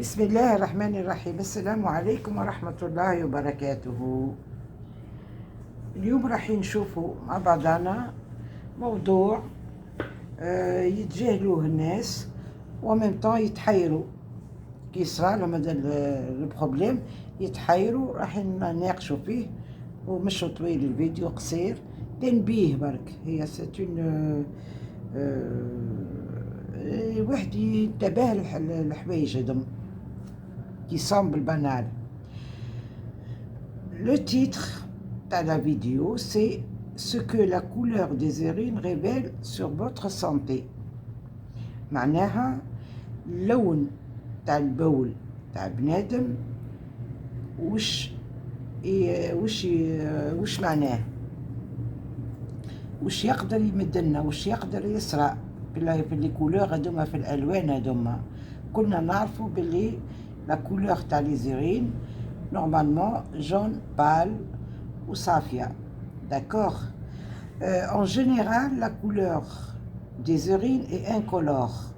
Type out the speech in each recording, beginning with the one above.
بسم الله الرحمن الرحيم. السلام عليكم ورحمة الله وبركاته. اليوم راح نشوفوا مع بعضنا موضوع يتجاهلوه الناس ومن طون يتحيروا كي صرا لهم هذا البروبليم، يتحيروا. راح نناقشوا فيه ومش طويل، الفيديو قصير، تنبيه برك. هي ستون واحد ينتبه للحوايج هذم qui semble banal. Le titre de la vidéo, c'est ce que la couleur des urines révèle sur votre santé. معناها اللون تاع البول تاع بنادم وش معناه، وش يقدر يمدلنا، وش يقدر يسرى في لي كولور هذوما، في الالوان هذوما. كنا نعرفوا باللي la couleur تاع les urines normalement jaune pâle ou safia, d'accord. En général la couleur des urines est incolore,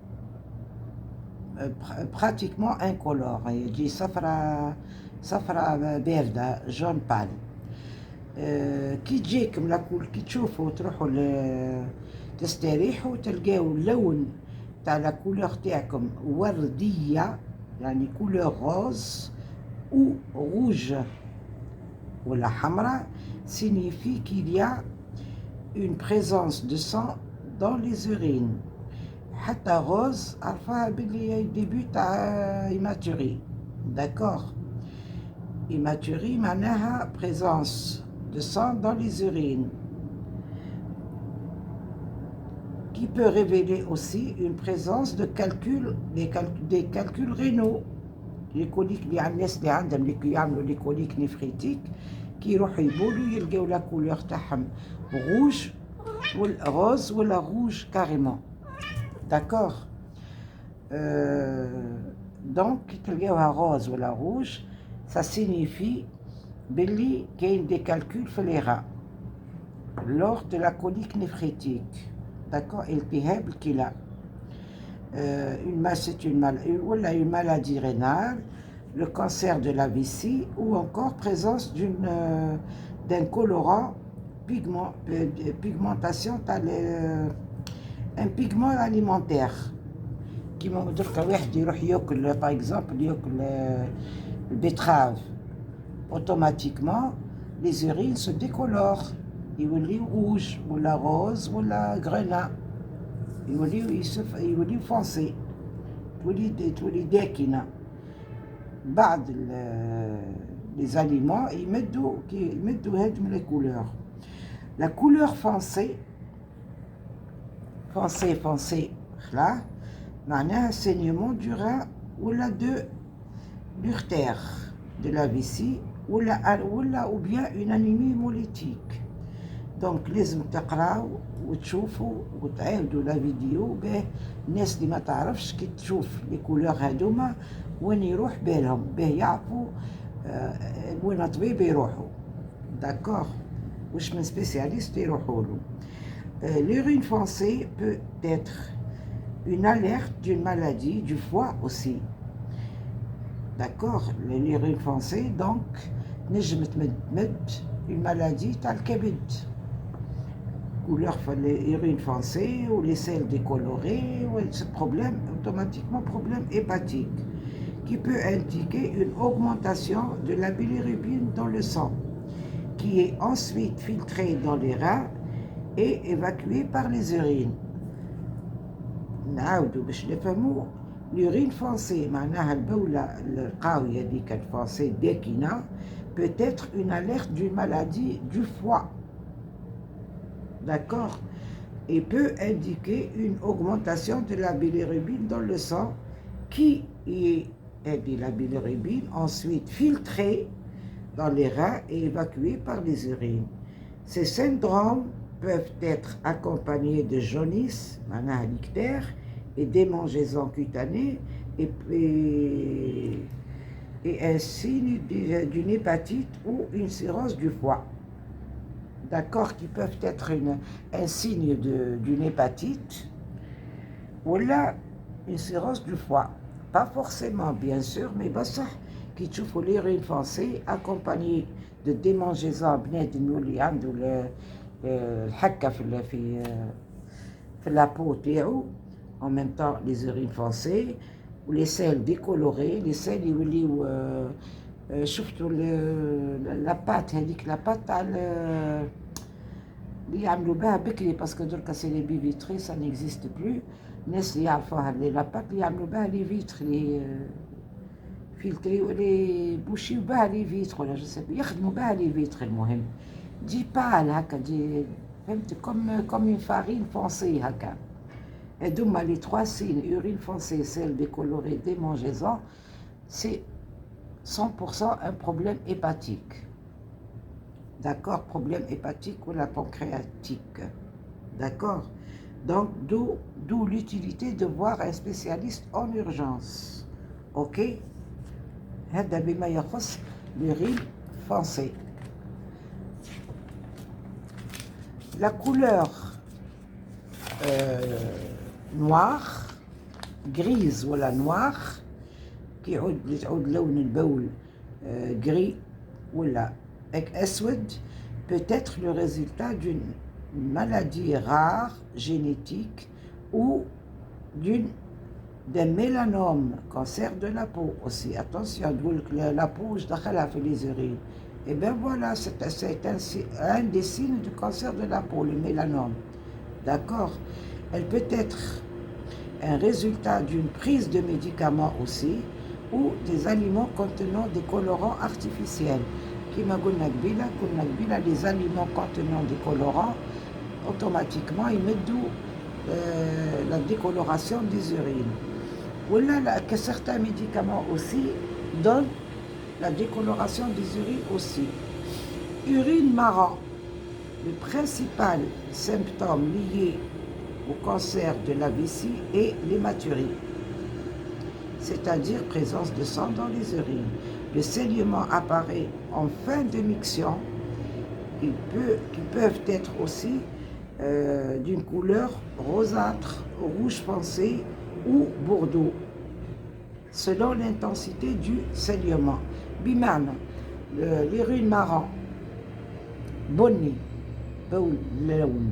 pratiquement incolore. يجي صفرة باردة، jaune pâle. كي تجيكم لاكول، كي تشوفوا تروحوا تستريحوا تلقاو اللون تاع لا كولور تاعكم وردية، يعني couleur rose ou rouge ou la hamra, signifie qu'il y a une présence de sang dans les urines. حتى rose عرفها باللي début تاع immaturité، d'accord. Immaturité معناها présence de sang dans les urines, qui peut révéler aussi une présence de des calculs rénaux. Les coliques اللي عند الناس اللي عندهم اللي يعملوا لي كوليك نفريتيك، كي يروحوا يبولوا يلقاو لا كولور تاعهم روج ولا روز ولا روج كاريمون، داكور. دونك كي تلقاوها روز ولا روج، ça signifie باللي كاين des calculs في les reins lors de la colique néphrétique, d'accord. التهاب الكلى، une maladie rénale, le cancer de la vessie, ou encore présence d'un colorant, pigmentation, un pigment alimentaire. كيما دركا واحد يروح ياكل par exemple ياكل البيتراف، automatiquement les urines se décolorent، يوليو rouge ولا rose ولا grenat، يوليو فونسي، تولي داكنة. بعض les aliments يمدوا هادم les couleurs. La couleur foncée خلا معناها saignement du rein ولا d'urtère de la vessie ou bien une anémie hémolytique. دونك لازم تقراو وتشوفوا وتعاودوا لا فيديو باه الناس اللي ما تعرفش كي تشوف لي كولور هذوما وين يروح بالهم، باه يعرفوا وين طبيب يروحوا، داكور، واش من سبيسياليست يروحوا له. L'urine foncée peut être une alerte d'une maladie du foie aussi, d'accord. L'urine foncée donc نجم تمد une maladie تاع الكبد، couleur l'urine foncée ou les selles décolorées, ou ce problème automatiquement problème hépatique, qui peut indiquer une augmentation de la bilirubine dans le sang, qui est ensuite filtrée dans les reins et évacuée par les urines. نعاودو باش نفهمو. l'urine foncée معناها البولة القاوية ديك الفونسي داكنة peut être une alerte d'une maladie du foie, d'accord, et peut indiquer une augmentation de la bilirubine dans le sang, qui est la bilirubine ensuite filtrée dans les reins et évacuée par les urines. Ces syndromes peuvent être accompagnés de jaunisse, معناها l'ictère, et démangeaisons cutanées, et un signe d'une hépatite ou une cirrhose du foie, d'accord, qui peuvent être un signe d'une hépatite ou là une cirrhose du foie. pas forcément bien sûr, mais بصح كي تشوفوا l'urine foncée accompagné de démangeaisons بنادم يولي عنده الحكة في la peau تاعو en même temps les urines foncées ou les selles décolorées, les selles يوليو شفتوا la pâte هذيك la pâte تاع اللي يعملوا بها بكري باسكو دركا سي لي بي فيتري سا نيكزيست بلو الناس اللي يعرفوها لي لاباك اللي يعملوا بها لي فيتر لي فيلتري ولي بوشيو بها لي فيتر ولا جو سي يخدموا بها لي فيتر المهم دي بال هكا دي فهمت كوم اون فارين فونسي هكا هذوما لي تخوا سين urine foncée, sel décoloré, démangeaisons c'est 100% un problème hépatique. D'accord, problème hépatique ou la pancréatique. D'accord. Donc, d'où l'utilité de voir un spécialiste en urgence. Ok. هذا بما يخص l'urine foncée. La couleur noire, grise ou la noire, qui يعود لون البول gris ou la أسود, peut être le résultat d'une maladie rare génétique ou d'un mélanome, cancer de la peau aussi. Attention, la peau, je fait les urines. Et bien voilà, c'est un des signes du cancer de la peau, le mélanome. D'accord. Elle peut être un résultat d'une prise de médicaments aussi, ou des aliments contenant des colorants artificiels. كما قلنا قبيلة les aliments contenant des colorants automatiquement يمدوا la décoloration des urines. Voilà que certains médicaments aussi donnent la décoloration des urines aussi. Urine marron, le principal symptôme lié au cancer de la vessie est l'hématurie, c'est-à-dire présence de sang dans les urines. Le saignement apparaît en fin de miction. Ils peuvent être aussi d'une couleur rosâtre, rouge foncé ou bordeaux, selon l'intensité du saignement. بمعنى l'urine marron بني لون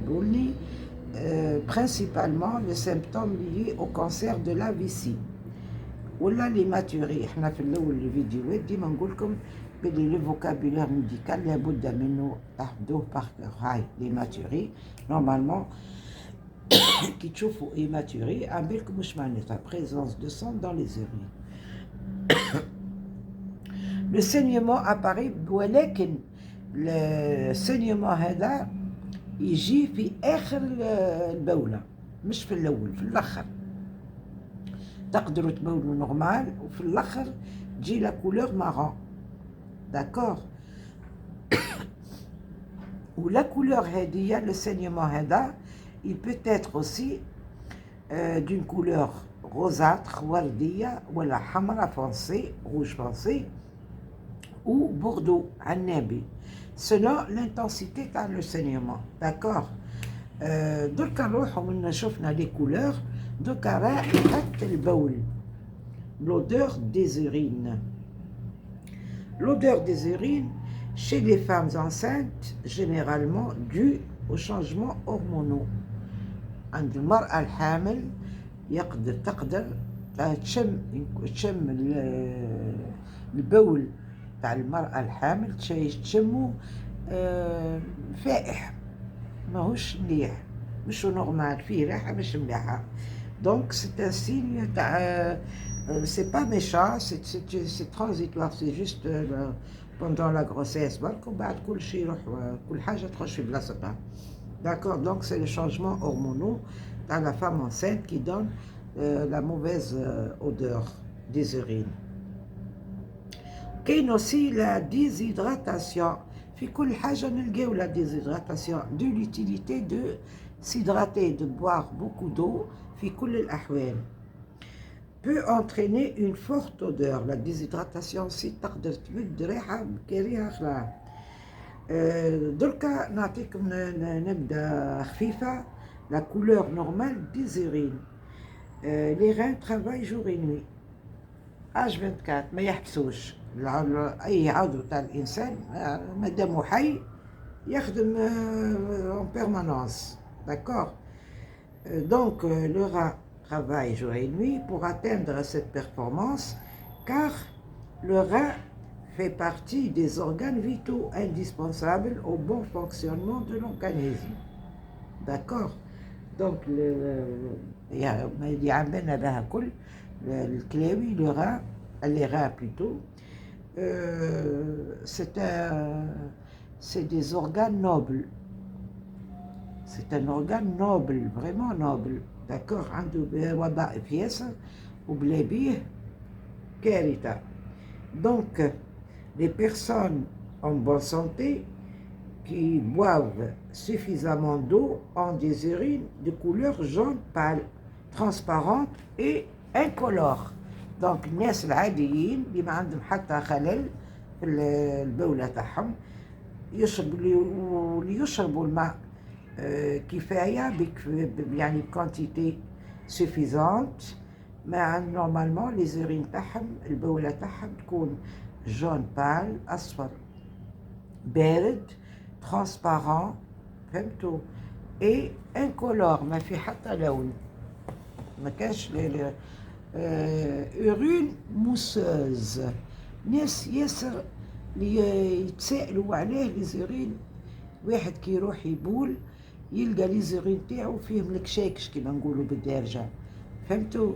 بني principalement le symptôme lié au cancer de la vessie. ولا l'hématurie. احنا في الاول الفيديوهات ديما نقول لكم بلي لو فوكابولير ميديكال لابد منه تحفظوه باركور. هاي l'hématurie نورمالمون كي تشوفوا hématurie عاملكم واش معناتها présence de sang dans les urines. Le saignement apparaît ولكن السينيومون هذا يجي في اخر البوله مش في الاول، في الاخر تقدروا تبولوا نورمال وفي الاخر تجي لا كولور مارون. داكور. ولا كولور هاديه لو سينيومون هذا il peut être aussi d'une couleur rosâtre ورديه ولا حمراء foncé, rouge foncé ou bordeaux عنابي selon l'intensité تاع le saignement. D'accord. دركا نروحو من شفنا لي كولور دركا رائحة البول. L'odeur des urines. L'odeur des urines chez les femmes enceintes généralement due aux changements hormonaux. عند المرأة الحامل تقدر تشم البول تاع المرأة الحامل تشمو فائح ماهوش مليح، مش نورمال، فيه ريحة مش مليحة. دونك سي ان سيgne تاع سي با ميشان، سي ترانزيتوار، سي جوست بوندون لا غروسيس برك ومن بعد كل شيء يروح، كل حاجة تخش في بلاصتها. D'accord, donc c'est les changements hormonaux dans la femme enceinte qui donne la mauvaise odeur des urines. كاين aussi la déshydratation. في كل حاجة نلقاو la déshydratation, de l'utilité de s'hydrater, de boire beaucoup d'eau في كل الأحوال. Peut entraîner une forte odeur. La déshydratation aussi تقدر تمد ريحة كريهة خلاص. دركا نعطيكم نبدا خفيفة. La couleur normale des urines. Les reins travaillent jour et nuit. H24 ما يحبسوش أي عضو تاع الإنسان مادامو حي يخدم en permanence. D'accord? Donc le rat travaille jour et nuit pour atteindre cette performance car le rat fait partie des organes vitaux indispensables au bon fonctionnement de l'organisme. D'accord? Donc اللي عملنا لها كل الكلاوي le rat, les rats plutôt, c'est des organes nobles. C'est un organe noble, vraiment noble. D'accord? عنده وظائف ياسر وبلا بيه كارثة. Donc, les personnes en bonne santé qui boivent suffisamment d'eau ont des urines de couleur jaune pâle, transparente et incolore. Donc الناس العاديين اللي ما عندهم حتى خلل في البولة تاعهم يشربوا الماء كفاية يعني quantité suffisante. مع normalement les urines تاعهم البولة تاعهم تكون jaune pâle أصفر بارد transparent فهمتوا et incolore ما في حتى لون ما كانش urine mousseuse. ناس ياسر اللي يتسائلوا عليه لي زورين واحد كي يروح يبول يلقى لي زورين تاعو فيهم الكشاكش كيما نقولوا بالدارجة فهمتوا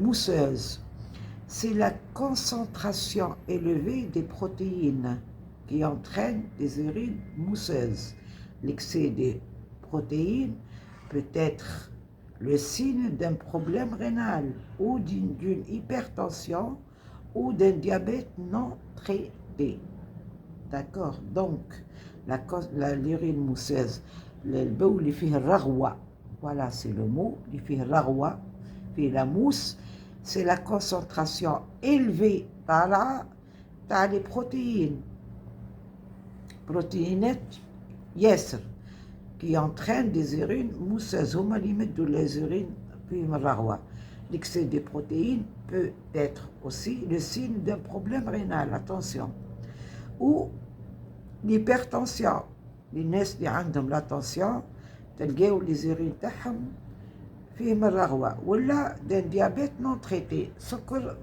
mousseuse. C'est la concentration élevée des protéines qui entraîne des urines mousseuses. L'excès des protéines peut être le signe d'un problème rénal ou d'une hypertension ou d'un diabète non traité. D'accord? Donc, l'urine mousseuse, le bout اللي فيه الرغوة, voilà c'est le mot, اللي فيه الرغوة, فيه la mousse, c'est la concentration élevée طالعة تاع les protéines. Protéinettes ياسر qui entraînent des urines mousseuses. هما اللي يمدوا les urines فيهم الرغوة. L'excès des protéines peut être aussi le signe d'un problème rénal, attention. Ou l'hypertension. Les ناس اللي عندهم la tension تلقاو les urines تاعهم فيهم الرغوة. ولا d'un diabète non traité. سكر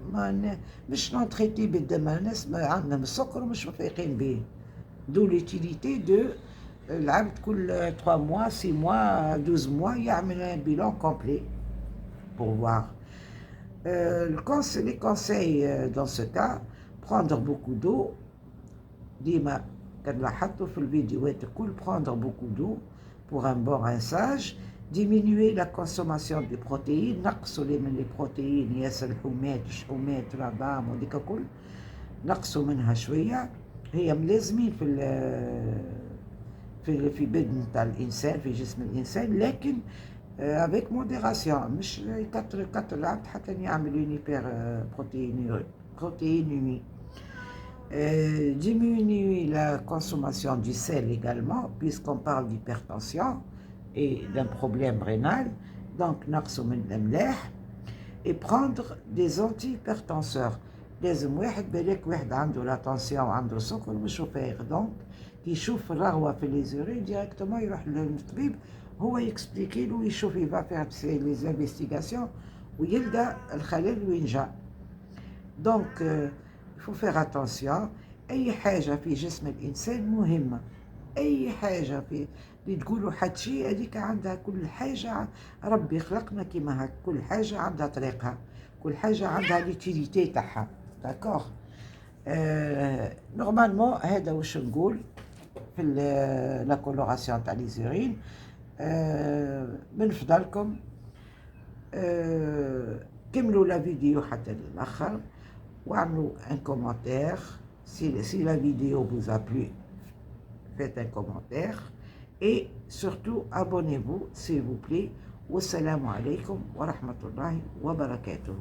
مش non traité بالدم. الناس ما عندهم السكر ومش فايقين به. D'où l'utilité de العبد كل 3 mois, 6 mois, 12 mois يعمل un bilan complet pour voir. Les conseils dans ce cas, prendre beaucoup d'eau, ديما كنلاحظوا في الفيديوهات الكل prendre beaucoup d'eau pour un bon rinçage, diminuer la consommation des protéines, نقصوا من les protéines ياسر الحومات الشحومات العظام وديك الكل نقصوا منها شوية. هي ملازمين في بدن تاع الانسان في جسم الانسان لكن avec modération مش يكتر العبد حتى يعمل une hyperprotéinémie. Diminuer la consommation du sel également puisqu'on parle d'hypertension et d'un problème rénal, donc نقصوا من الأملاح et prendre des antihypertenseurs. لازم واحد بالك واحد عنده لا تنسيون وعنده سكر مش فايق دونك كي يشوف الرغوه في لي زورين ديريكتومون يروح للطبيب هو يكسبليكي له يشوف يبا فيها لي زانفستيغاسيون ويلقى الخلل وين جا. دونك يفو فيغ اتونسيون. اي حاجه في جسم الانسان مهمه. اي حاجه في اللي تقولوا حد شيء هذيك عندها كل حاجه ربي خلقنا كيما هكا كل حاجه عندها طريقها كل حاجه عندها ليتيليتي تاعها. داكوغ نورمالمون هذا واش نقول في لا كولوراسيون تاع لي زورين. من فضلكم كملوا لا فيديو حتى للاخر واعملوا ان كومونتير. si la vidéo vous a plu, faites un commentaire et surtout abonnez-vous s'il vous plaît. Wassalamu alaikum wa rahmatullahi wa barakatuh.